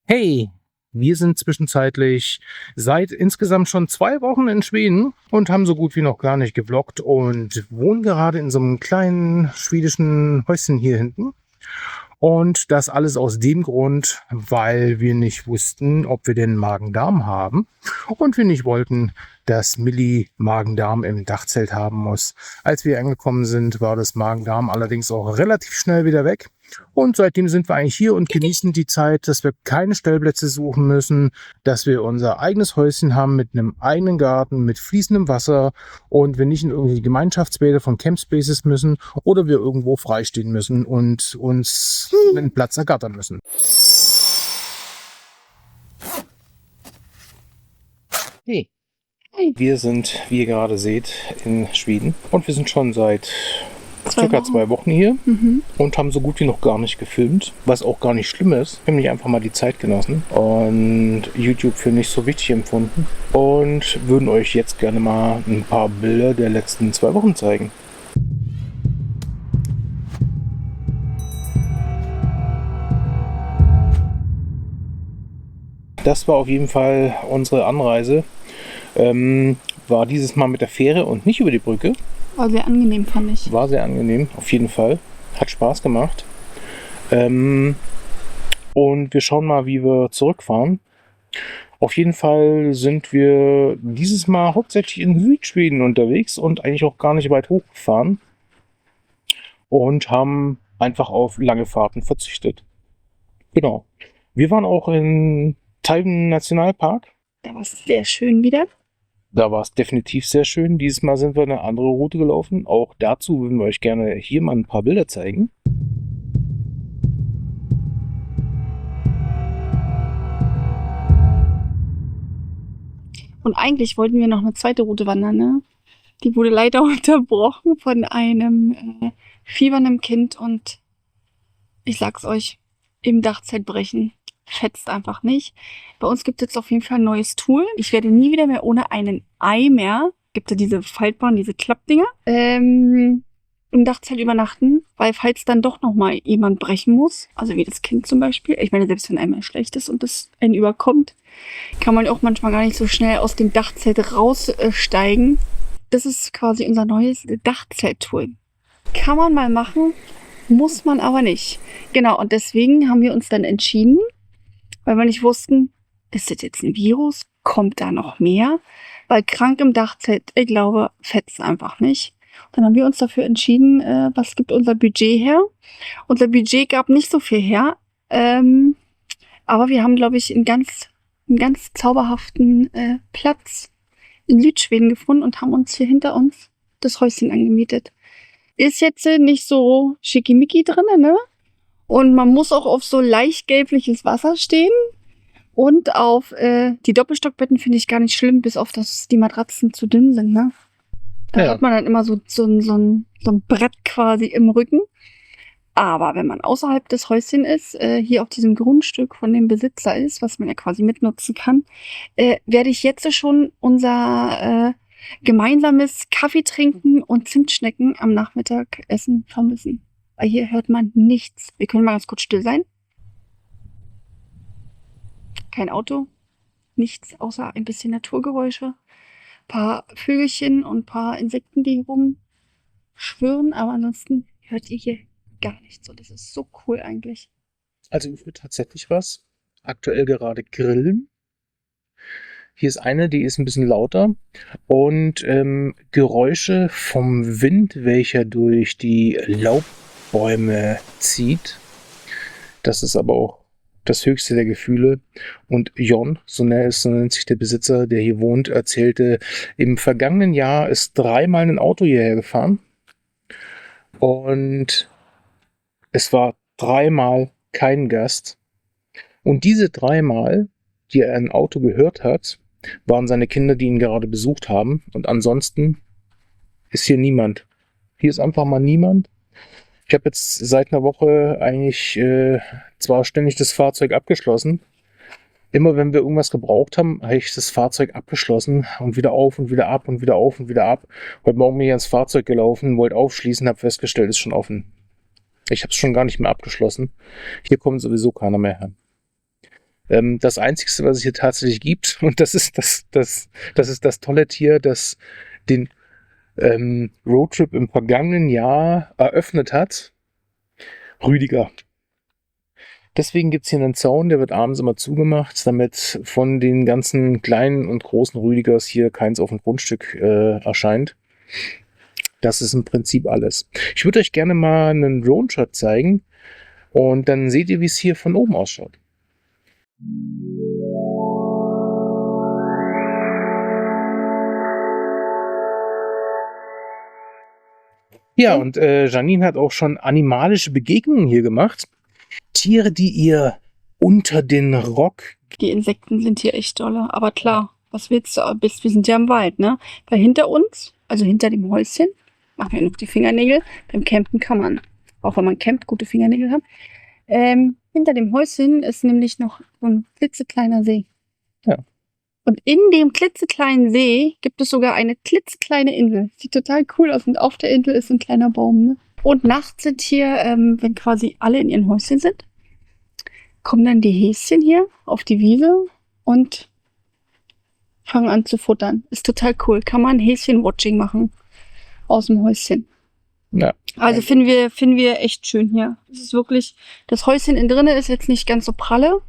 Hey, wir sind zwischenzeitlich seit insgesamt schon 2 Wochen in Schweden und haben so gut wie noch gar nicht gevloggt und wohnen gerade in so einem kleinen schwedischen Häuschen hier hinten. Und das alles aus dem Grund, weil wir nicht wussten, ob wir den Magen-Darm haben und wir nicht wollten, dass Millie Magen-Darm im Dachzelt haben muss. Als wir angekommen sind, war das Magen-Darm allerdings auch relativ schnell wieder weg. Und seitdem sind wir eigentlich hier und genießen die Zeit, dass wir keine Stellplätze suchen müssen, dass wir unser eigenes Häuschen haben mit einem eigenen Garten, mit fließendem Wasser und wir nicht in irgendwelche Gemeinschaftsbäder von Campspaces müssen oder wir irgendwo freistehen müssen und uns einen Platz ergattern müssen. Hey. Wir sind, wie ihr gerade seht, in Schweden und wir sind schon seit circa 2 Wochen hier und haben so gut wie noch gar nicht gefilmt, was auch gar nicht schlimm ist. Wir haben nicht einfach mal die Zeit genossen und YouTube für nicht so wichtig empfunden und würden euch jetzt gerne mal ein paar Bilder der letzten 2 Wochen zeigen. Das war auf jeden Fall unsere Anreise. War dieses Mal mit der Fähre und nicht über die Brücke. War sehr angenehm, fand ich. War sehr angenehm, auf jeden Fall. Hat Spaß gemacht. Und wir schauen mal, wie wir zurückfahren. Auf jeden Fall sind wir dieses Mal hauptsächlich in Südschweden unterwegs und eigentlich auch gar nicht weit hochgefahren. Und haben einfach auf lange Fahrten verzichtet. Genau. Wir waren auch in Teigen Nationalpark. Da war es sehr schön wieder. Da war es definitiv sehr schön. Dieses Mal sind wir eine andere Route gelaufen. Auch dazu würden wir euch gerne hier mal ein paar Bilder zeigen. Und eigentlich wollten wir noch eine zweite Route wandern, ne? Die wurde leider unterbrochen von einem fiebernden Kind und ich sag's euch, im Dachzelt brechen. Fetzt einfach nicht. Bei uns gibt es jetzt auf jeden Fall ein neues Tool. Ich werde nie wieder mehr ohne einen Eimer, gibt es diese faltbaren, diese Klappdinger, im Dachzelt übernachten, weil falls dann doch nochmal jemand brechen muss, also wie das Kind zum Beispiel, ich meine, selbst wenn einmal schlecht ist und das einen überkommt, kann man auch manchmal gar nicht so schnell aus dem Dachzelt raussteigen. Das ist quasi unser neues Dachzelt-Tool. Kann man mal machen, muss man aber nicht. Genau, und deswegen haben wir uns dann entschieden, weil wir nicht wussten, ist das jetzt ein Virus? Kommt da noch mehr? Weil krank im Dachzelt, ich glaube, fetzt einfach nicht. Dann haben wir uns dafür entschieden, was gibt unser Budget her? Unser Budget gab nicht so viel her, aber wir haben, glaube ich, einen ganz zauberhaften Platz in Südschweden gefunden und haben uns hier hinter uns das Häuschen angemietet. Ist jetzt nicht so schickimicki drin, ne? Und man muss auch auf so leicht gelbliches Wasser stehen. Und auf die Doppelstockbetten finde ich gar nicht schlimm, bis auf dass die Matratzen zu dünn sind, ne? Da hat man dann immer so ein Brett quasi im Rücken. Aber wenn man außerhalb des Häuschen ist, hier auf diesem Grundstück von dem Besitzer ist, was man ja quasi mitnutzen kann, werde ich jetzt schon unser gemeinsames Kaffee trinken und Zimtschnecken am Nachmittag essen vermissen. Weil hier hört man nichts. Wir können mal ganz kurz still sein. Kein Auto, nichts außer ein bisschen Naturgeräusche. Ein paar Vögelchen und ein paar Insekten, die rumschwirren. Aber ansonsten hört ihr hier gar nichts. Und das ist so cool eigentlich. Also ich würde tatsächlich was. Aktuell gerade grillen. Hier ist eine, die ist ein bisschen lauter. Und Geräusche vom Wind, welcher durch die Laubbäume zieht. Das ist aber auch das höchste der Gefühle. Und Jon, so nennt sich der Besitzer, der hier wohnt, erzählte, im vergangenen Jahr ist 3-mal ein Auto hierher gefahren. Und es war 3-mal kein Gast. Und diese 3-mal, die er ein Auto gehört hat, waren seine Kinder, die ihn gerade besucht haben. Und ansonsten ist hier niemand. Hier ist einfach mal niemand. Ich habe jetzt seit einer Woche eigentlich zwar ständig das Fahrzeug abgeschlossen. Immer wenn wir irgendwas gebraucht haben, habe ich das Fahrzeug abgeschlossen und wieder auf und wieder ab und wieder auf und wieder ab. Heute Morgen bin ich ans Fahrzeug gelaufen, wollte aufschließen, habe festgestellt, ist schon offen. Ich habe es schon gar nicht mehr abgeschlossen. Hier kommt sowieso keiner mehr her. Das Einzige, was es hier tatsächlich gibt, und das ist das tolle Tier, das den Roadtrip im vergangenen Jahr eröffnet hat, Rüdiger. Deswegen gibt es hier einen Zaun, der wird abends immer zugemacht, damit von den ganzen kleinen und großen Rüdigers hier keins auf dem Grundstück erscheint. Das ist im Prinzip alles. Ich würde euch gerne mal einen Drone-Shot zeigen und dann seht ihr, wie es hier von oben ausschaut. Ja, und Janine hat auch schon animalische Begegnungen hier gemacht. Tiere, die ihr unter den Rock... Die Insekten sind hier echt dolle. Aber klar, was willst du? Wir sind ja im Wald, ne? Weil hinter uns, also hinter dem Häuschen, machen wir noch die Fingernägel. Beim Campen kann man, auch wenn man campt, gute Fingernägel haben. Hinter dem Häuschen ist nämlich noch so ein klitzekleiner See. Ja. Und in dem klitzekleinen See gibt es sogar eine klitzekleine Insel. Sieht total cool aus. Und auf der Insel ist ein kleiner Baum, ne? Und nachts sind hier, wenn quasi alle in ihren Häuschen sind, kommen dann die Häschen hier auf die Wiese und fangen an zu futtern. Ist total cool. Kann man Häschen-Watching machen aus dem Häuschen. Ja. Also finden wir echt schön hier. Es ist wirklich, das Häuschen innen drinne ist jetzt nicht ganz so pralle.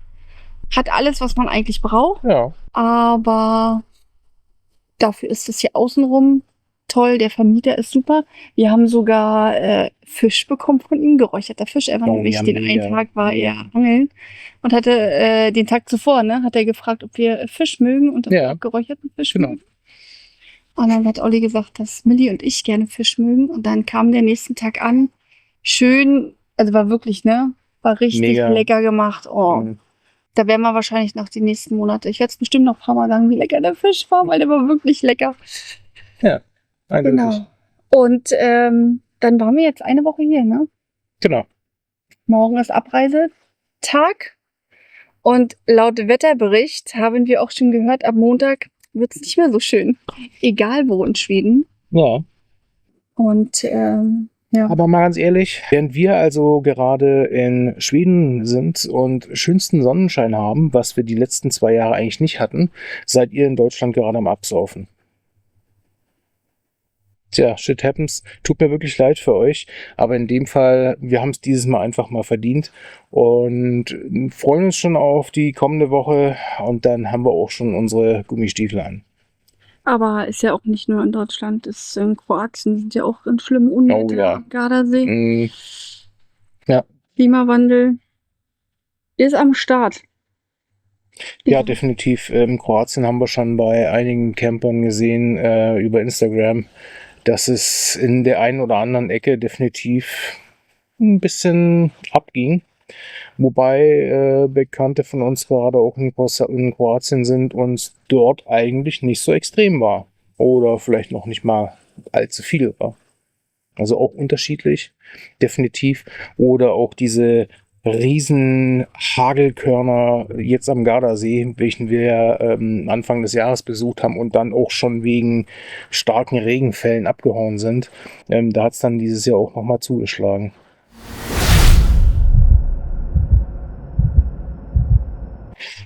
Hat alles, was man eigentlich braucht. Ja. Aber dafür ist es hier außenrum toll. Der Vermieter ist super. Wir haben sogar Fisch bekommen von ihm, geräucherter Fisch. Er war nämlich den einen Tag war er angeln und hatte den Tag zuvor, ne, hat er gefragt, ob wir Fisch mögen und auch geräucherten Fisch mögen. Und dann hat Olli gesagt, dass Milli und ich gerne Fisch mögen. Und dann kam der nächsten Tag an. Schön, also war wirklich, ne, war richtig lecker gemacht. Oh. Da werden wir wahrscheinlich noch die nächsten Monate. Ich werde es bestimmt noch ein paar Mal sagen, wie lecker der Fisch war, weil der war wirklich lecker. Ja, eindeutig. Genau. Und dann waren wir jetzt eine Woche hier, ne? Genau. Morgen ist Abreisetag. Und laut Wetterbericht haben wir auch schon gehört, ab Montag wird es nicht mehr so schön. Egal wo in Schweden. Ja. Und ja. Aber mal ganz ehrlich, während wir also gerade in Schweden sind und schönsten Sonnenschein haben, was wir die letzten 2 Jahre eigentlich nicht hatten, seid ihr in Deutschland gerade am Absaufen. Tja, shit happens. Tut mir wirklich leid für euch, aber in dem Fall, wir haben es dieses Mal einfach mal verdient und freuen uns schon auf die kommende Woche und dann haben wir auch schon unsere Gummistiefel an. Aber ist ja auch nicht nur in Deutschland, ist in Kroatien sind ja auch ganz schlimme Unwetter am Gardasee. Ja. Klimawandel ist am Start. Ja, definitiv. In Kroatien haben wir schon bei einigen Campern gesehen über Instagram, dass es in der einen oder anderen Ecke definitiv ein bisschen abging. Wobei Bekannte von uns gerade auch in Kroatien sind und dort eigentlich nicht so extrem war. Oder vielleicht noch nicht mal allzu viel war. Also auch unterschiedlich, definitiv. Oder auch diese riesen Hagelkörner jetzt am Gardasee, welchen wir Anfang des Jahres besucht haben und dann auch schon wegen starken Regenfällen abgehauen sind. Da hat es dann dieses Jahr auch nochmal zugeschlagen.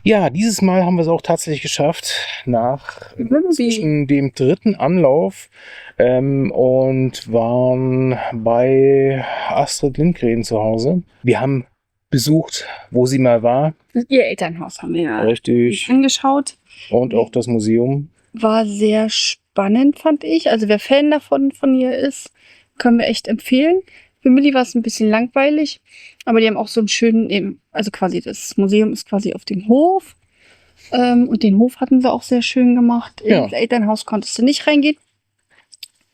Ja, dieses Mal haben wir es auch tatsächlich geschafft, nach zwischen dem 3. Anlauf und waren bei Astrid Lindgren zu Hause. Wir haben besucht, wo sie mal war. Ihr Elternhaus haben wir ja richtig angeschaut. Und auch das Museum. War sehr spannend, fand ich. Also wer Fan davon von ihr ist, können wir echt empfehlen. Für Milli war es ein bisschen langweilig, aber die haben auch so einen schönen, also quasi das Museum ist quasi auf dem Hof und den Hof hatten sie auch sehr schön gemacht. Ja. Ins Elternhaus konntest du nicht reingehen,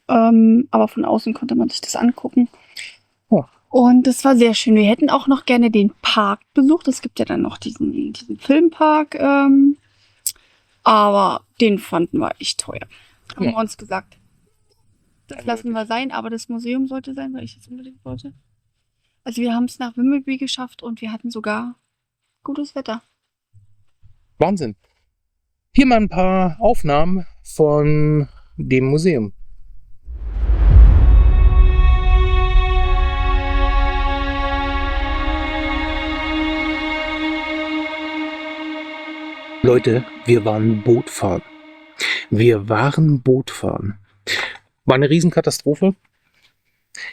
aber von außen konnte man sich das angucken. Ja. Und das war sehr schön. Wir hätten auch noch gerne den Park besucht. Es gibt ja dann noch diesen Filmpark, aber den fanden wir echt teuer. Haben wir uns gesagt. Das lassen wir sein, aber das Museum sollte sein, weil ich es unbedingt wollte. Also wir haben es nach Vimmerby geschafft und wir hatten sogar gutes Wetter. Wahnsinn. Hier mal ein paar Aufnahmen von dem Museum. Leute, wir waren Bootfahren. War eine Riesenkatastrophe.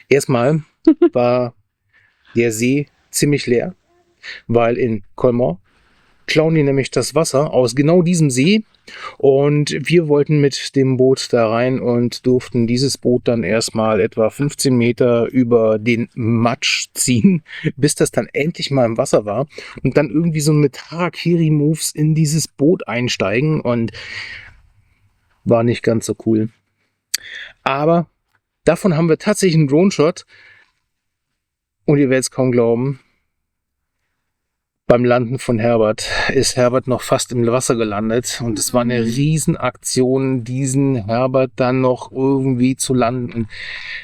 Erstmal war der See ziemlich leer, weil in Colmar klauen die nämlich das Wasser aus genau diesem See und wir wollten mit dem Boot da rein und durften dieses Boot dann erstmal etwa 15 Meter über den Matsch ziehen, bis das dann endlich mal im Wasser war und dann irgendwie so mit Harakiri-Moves in dieses Boot einsteigen und war nicht ganz so cool. Aber davon haben wir tatsächlich einen Drone-Shot und ihr werdet es kaum glauben, beim Landen von Herbert ist Herbert noch fast im Wasser gelandet und es war eine Riesenaktion, diesen Herbert dann noch irgendwie zu landen. Und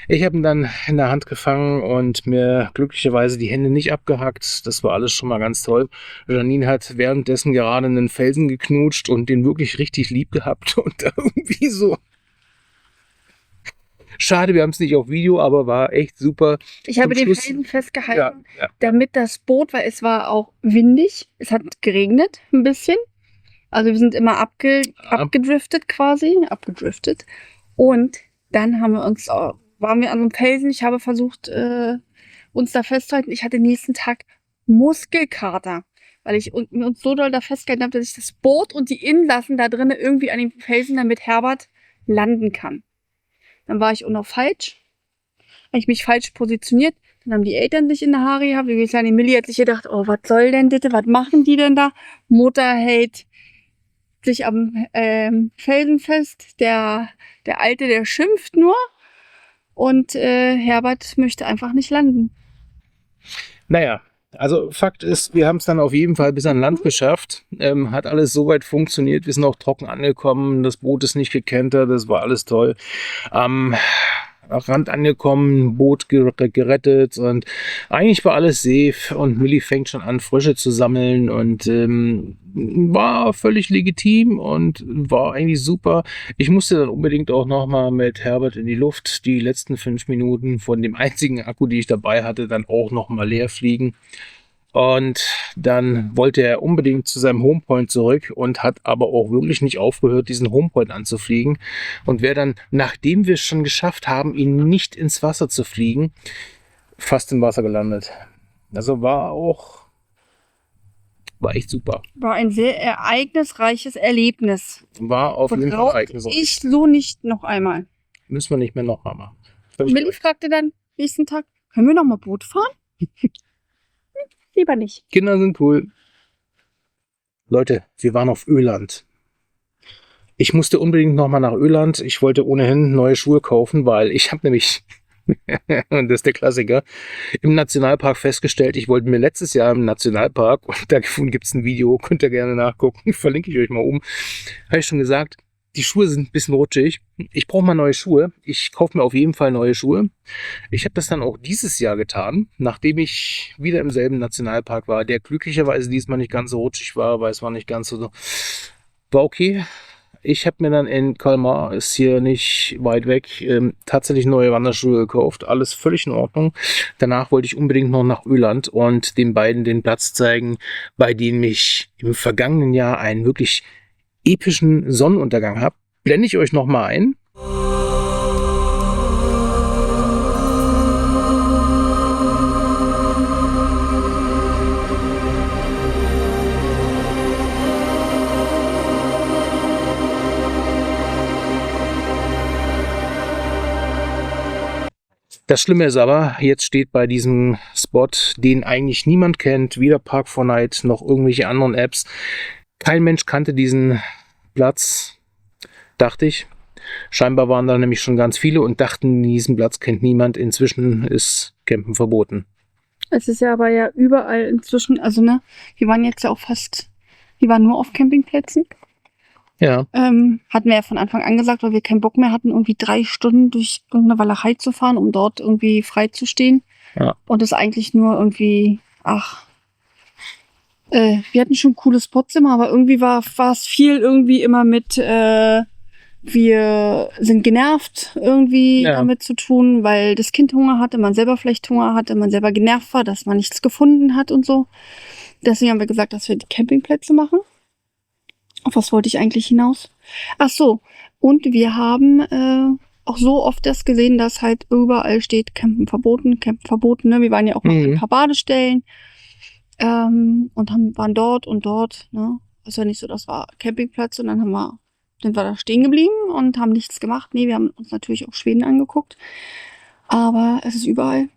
ich habe ihn dann in der Hand gefangen und mir glücklicherweise die Hände nicht abgehackt. Das war alles schon mal ganz toll. Janine hat währenddessen gerade einen Felsen geknutscht und den wirklich richtig lieb gehabt und irgendwie so. Schade, wir haben es nicht auf Video, aber war echt super. Ich habe den Felsen festgehalten, damit das Boot, weil es war auch windig, es hat geregnet ein bisschen. Also wir sind immer abgedriftet quasi, Und dann haben wir waren wir an so einem Felsen. Ich habe versucht, uns da festzuhalten. Ich hatte nächsten Tag Muskelkater, weil ich uns so doll da festgehalten habe, dass ich das Boot und die Insassen da drinnen irgendwie an dem Felsen, damit Herbert landen kann. Dann war ich auch noch falsch. Habe ich mich falsch positioniert. Dann haben die Eltern sich in der Haare gehabt. Die kleine Millie hat sich gedacht, oh, was soll denn das? Was machen die denn da? Mutter hält sich am Felsen fest. Der Alte, der schimpft nur. Und Herbert möchte einfach nicht landen. Naja, also Fakt ist, wir haben es dann auf jeden Fall bis an Land geschafft. Hat alles soweit funktioniert. Wir sind auch trocken angekommen. Das Boot ist nicht gekentert. Das war alles toll. Am Rand angekommen, Boot gerettet und eigentlich war alles safe und Millie fängt schon an, Frösche zu sammeln und war völlig legitim und war eigentlich super. Ich musste dann unbedingt auch nochmal mit Herbert in die Luft die letzten 5 Minuten von dem einzigen Akku, die ich dabei hatte, dann auch nochmal leer fliegen. Und dann wollte er unbedingt zu seinem Homepoint zurück und hat aber auch wirklich nicht aufgehört, diesen Homepoint anzufliegen. Und wäre dann, nachdem wir es schon geschafft haben, ihn nicht ins Wasser zu fliegen, fast im Wasser gelandet. Also war echt super. War ein sehr ereignisreiches Erlebnis. War auf jeden Fall ereignisreich. Ich so nicht noch einmal. Müssen wir nicht mehr noch einmal. Millie fragte dann nächsten Tag, können wir noch mal Boot fahren? Lieber nicht. Kinder sind cool. Leute, wir waren auf Öland. Ich musste unbedingt nochmal nach Öland. Ich wollte ohnehin neue Schuhe kaufen, weil ich habe nämlich, und das ist der Klassiker, im Nationalpark festgestellt, ich wollte mir letztes Jahr im Nationalpark, und da gibt es ein Video, könnt ihr gerne nachgucken, verlinke ich euch mal oben, habe ich schon gesagt, die Schuhe sind ein bisschen rutschig. Ich brauche mal neue Schuhe. Ich kaufe mir auf jeden Fall neue Schuhe. Ich habe das dann auch dieses Jahr getan, nachdem ich wieder im selben Nationalpark war, der glücklicherweise diesmal nicht ganz so rutschig war, weil es war nicht ganz so... War okay. Ich habe mir dann in Colmar, ist hier nicht weit weg, tatsächlich neue Wanderschuhe gekauft. Alles völlig in Ordnung. Danach wollte ich unbedingt noch nach Öland und den beiden den Platz zeigen, bei dem ich im vergangenen Jahr einen wirklich epischen Sonnenuntergang habe. Blende ich euch noch mal ein. Das Schlimme ist aber, jetzt steht bei diesem Spot, den eigentlich niemand kennt, weder Park4Night noch irgendwelche anderen Apps. Kein Mensch kannte diesen Platz, dachte ich. Scheinbar waren da nämlich schon ganz viele und dachten, diesen Platz kennt niemand. Inzwischen ist Campen verboten. Es ist ja aber ja überall inzwischen, also ne, wir waren jetzt ja auch wir waren nur auf Campingplätzen. Ja. Hatten wir ja von Anfang an gesagt, weil wir keinen Bock mehr hatten, irgendwie 3 Stunden durch irgendeine Walachei zu fahren, um dort irgendwie frei zu stehen. Ja. Und es eigentlich nur irgendwie, wir hatten schon coole Spots immer, aber irgendwie war es viel irgendwie immer mit, wir sind genervt irgendwie damit zu tun, weil das Kind Hunger hatte, man selber vielleicht Hunger hatte, man selber genervt war, dass man nichts gefunden hat und so. Deswegen haben wir gesagt, dass wir die Campingplätze machen. Auf was wollte ich eigentlich hinaus? Ach so, und wir haben auch so oft das gesehen, dass halt überall steht Campen verboten, ne? Wir waren ja auch noch in ein paar Badestellen und waren dort und dort, ne? Ist ja nicht so, das war Campingplatz und dann sind wir da stehen geblieben und haben nichts gemacht. Nee, wir haben uns natürlich auch Schweden angeguckt, aber es ist überall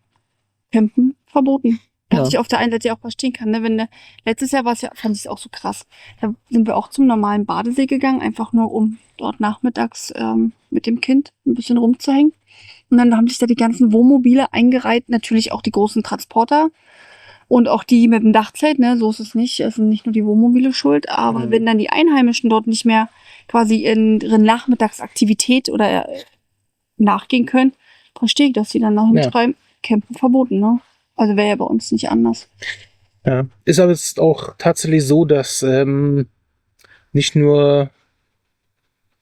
Campen verboten. Was ich auf der einen Seite ja auch verstehen kann, ne? Letztes Jahr fand ich es auch so krass. Da sind wir auch zum normalen Badesee gegangen, einfach nur um dort nachmittags mit dem Kind ein bisschen rumzuhängen. Und dann haben sich da die ganzen Wohnmobile eingereiht, natürlich auch die großen Transporter und auch die mit dem Dachzelt, ne? So ist es nicht. Es sind nicht nur die Wohnmobile schuld, aber wenn dann die Einheimischen dort nicht mehr quasi in ihre Nachmittagsaktivität oder nachgehen können, verstehe ich, dass sie dann noch schreiben, Campen verboten, ne? Also wäre ja bei uns nicht anders. Ja, ist aber jetzt auch tatsächlich so, dass nicht nur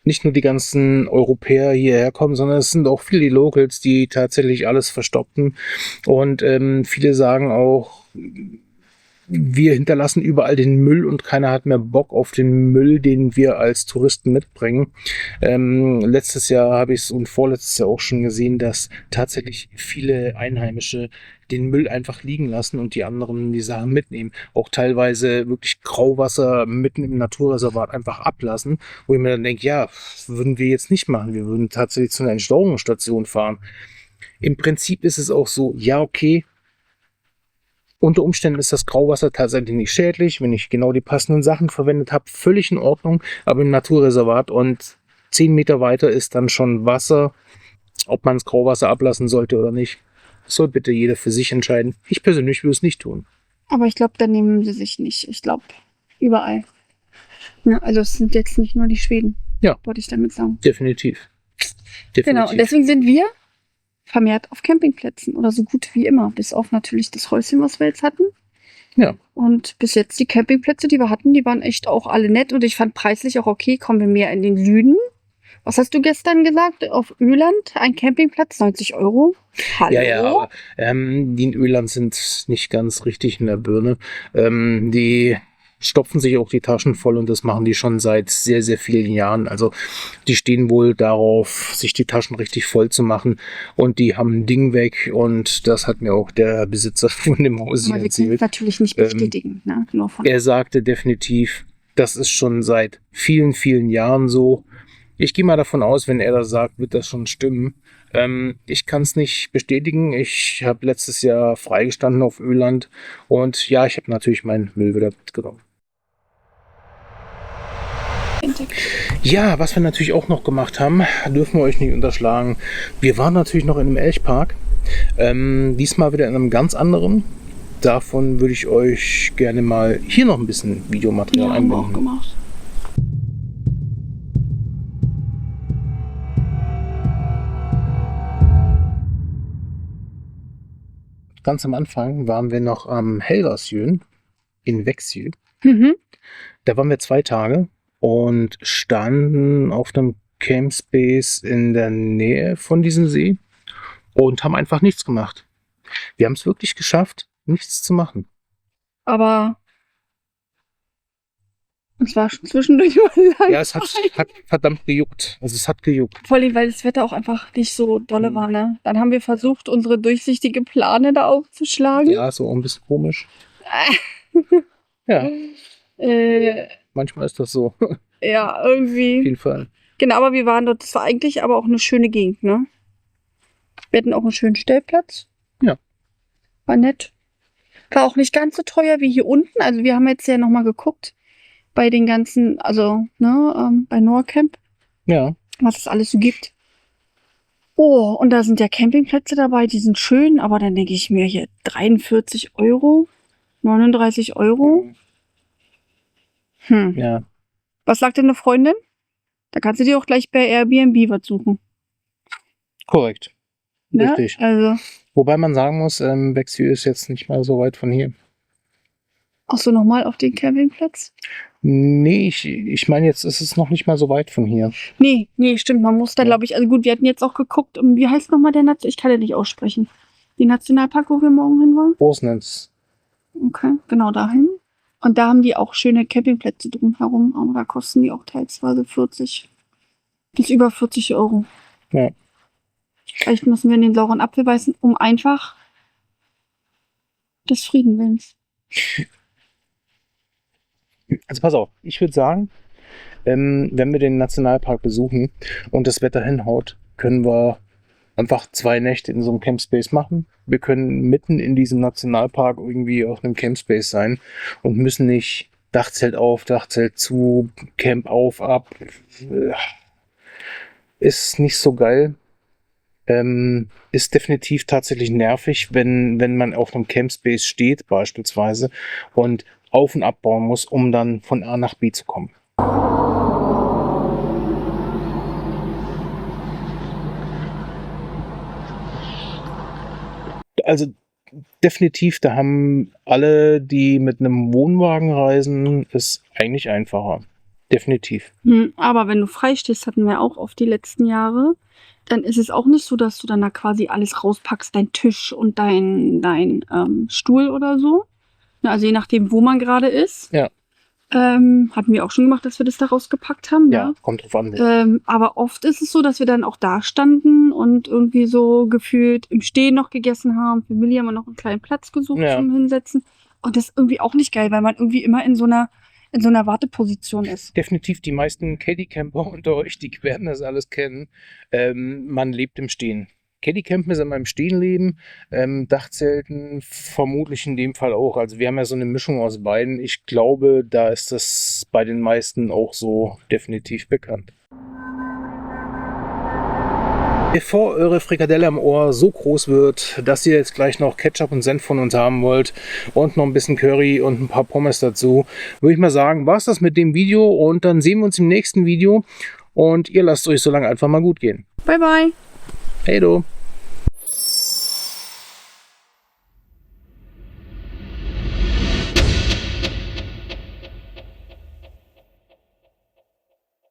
die ganzen Europäer hierher kommen, sondern es sind auch viele Locals, die tatsächlich alles verstoppen. Und viele sagen auch, wir hinterlassen überall den Müll und keiner hat mehr Bock auf den Müll, den wir als Touristen mitbringen. Letztes Jahr habe ich es und vorletztes Jahr auch schon gesehen, dass tatsächlich viele Einheimische den Müll einfach liegen lassen und die anderen die Sachen mitnehmen. Auch teilweise wirklich Grauwasser mitten im Naturreservat einfach ablassen, wo ich mir dann denke, ja, würden wir jetzt nicht machen. Wir würden tatsächlich zu einer Entsorgungsstation fahren. Im Prinzip ist es auch so, ja, okay, unter Umständen ist das Grauwasser tatsächlich nicht schädlich, wenn ich genau die passenden Sachen verwendet habe, völlig in Ordnung, aber im Naturreservat und 10 Meter weiter ist dann schon Wasser, ob man das Grauwasser ablassen sollte oder nicht. Das soll bitte jeder für sich entscheiden. Ich persönlich würde es nicht tun. Aber ich glaube, da nehmen sie sich nicht. Ich glaube, überall. Ja, also es sind jetzt nicht nur die Schweden, wollte ich damit sagen. Definitiv. Genau, und deswegen sind wir vermehrt auf Campingplätzen oder so gut wie immer, bis auf natürlich das Häuschen, was wir jetzt hatten. Ja. Und bis jetzt die Campingplätze, die wir hatten, die waren echt auch alle nett und ich fand preislich auch okay, kommen wir mehr in den Süden. Was hast du gestern gesagt? Auf Öland ein Campingplatz, 90 €? Hallo? Ja, aber die in Öland sind nicht ganz richtig in der Birne. Die stopfen sich auch die Taschen voll und das machen die schon seit sehr, sehr vielen Jahren. Also die stehen wohl darauf, sich die Taschen richtig voll zu machen und die haben ein Ding weg und das hat mir auch der Besitzer von dem Haus erzählt. Aber wir können es natürlich nicht bestätigen. Ne? Nur er sagte definitiv, das ist schon seit vielen, vielen Jahren so. Ich gehe mal davon aus, wenn er das sagt, wird das schon stimmen. Ich kann es nicht bestätigen. Ich habe letztes Jahr freigestanden auf Öland und ja, ich habe natürlich meinen Müll wieder mitgenommen. Ja, was wir natürlich auch noch gemacht haben, dürfen wir euch nicht unterschlagen. Wir waren natürlich noch in einem Elchpark. Diesmal wieder in einem ganz anderen. Davon würde ich euch gerne mal hier noch ein bisschen Videomaterial einbauen. Haben wir auch gemacht. Ganz am Anfang waren wir noch am Helgersjön in Växjö. Da waren wir 2 Tage und standen auf einem Campspace in der Nähe von diesem See und haben einfach nichts gemacht. Wir haben es wirklich geschafft, nichts zu machen. Aber es war schon zwischendurch mal lang. Ja, es hat verdammt gejuckt. Also es hat gejuckt. Vor allem, weil das Wetter auch einfach nicht so dolle war, ne? Dann haben wir versucht, unsere durchsichtige Plane da aufzuschlagen. Ja, so ein bisschen komisch. Ja. Manchmal ist das so. Ja, irgendwie. Auf jeden Fall. Genau, aber wir waren dort, das war eigentlich aber auch eine schöne Gegend, ne? Wir hatten auch einen schönen Stellplatz. Ja. War nett. War auch nicht ganz so teuer wie hier unten. Also wir haben jetzt ja nochmal geguckt bei den ganzen, also, ne, bei Noorcamp. Ja. Was es alles so gibt. Oh, und da sind ja Campingplätze dabei, die sind schön, aber dann denke ich mir hier 43 €, 39 €. Ja. Was sagt denn eine Freundin? Da kannst du dir auch gleich bei Airbnb was suchen. Korrekt. Ne? Richtig. Also. Wobei man sagen muss, Växjö ist jetzt nicht mal so weit von hier. Ach so, nochmal auf den Campingplatz? Nee, ich meine, jetzt ist es noch nicht mal so weit von hier. Nee, stimmt. Man muss da, glaube ich, also gut, wir hatten jetzt auch geguckt, wie heißt nochmal der Nationalpark? Ich kann den nicht aussprechen. Den Nationalpark, wo wir morgen hin wollen? Bosnitz. Okay, genau dahin. Und da haben die auch schöne Campingplätze drumherum, aber da kosten die auch teilweise 40 bis über 40 Euro. Ja. Vielleicht müssen wir in den sauren Apfel beißen, um einfach des Friedenwillens. Also pass auf, ich würde sagen, wenn wir den Nationalpark besuchen und das Wetter hinhaut, können wir einfach 2 Nächte in so einem Campspace machen. Wir können mitten in diesem Nationalpark irgendwie auf einem Campspace sein und müssen nicht Dachzelt auf, Dachzelt zu, Camp auf, ab. Ist nicht so geil. Ist definitiv tatsächlich nervig, wenn man auf einem Campspace steht beispielsweise und auf- und abbauen muss, um dann von A nach B zu kommen. Also definitiv, da haben alle, die mit einem Wohnwagen reisen, es eigentlich einfacher. Definitiv. Aber wenn du frei stehst, hatten wir auch oft die letzten Jahre, dann ist es auch nicht so, dass du dann da quasi alles rauspackst, dein Tisch und dein Stuhl oder so. Ja, also je nachdem, wo man gerade ist. Ja. Hatten wir auch schon gemacht, dass wir das da rausgepackt haben. Ja, kommt drauf an. Aber oft ist es so, dass wir dann auch da standen und irgendwie so gefühlt im Stehen noch gegessen haben. Für Millie haben wir noch einen kleinen Platz gesucht zum Hinsetzen. Und das ist irgendwie auch nicht geil, weil man irgendwie immer in so einer Warteposition ist. Definitiv, die meisten Caddy-Camper unter euch, die werden das alles kennen. Man lebt im Stehen. Caddy-Campen ist immer im Stehen leben, Dachzelten vermutlich in dem Fall auch. Also wir haben ja so eine Mischung aus beiden. Ich glaube, da ist das bei den meisten auch so definitiv bekannt. Bevor eure Frikadelle am Ohr so groß wird, dass ihr jetzt gleich noch Ketchup und Senf von uns haben wollt und noch ein bisschen Curry und ein paar Pommes dazu, würde ich mal sagen, war's das mit dem Video und dann sehen wir uns im nächsten Video und ihr lasst euch so lange einfach mal gut gehen. Bye, bye. Hey du!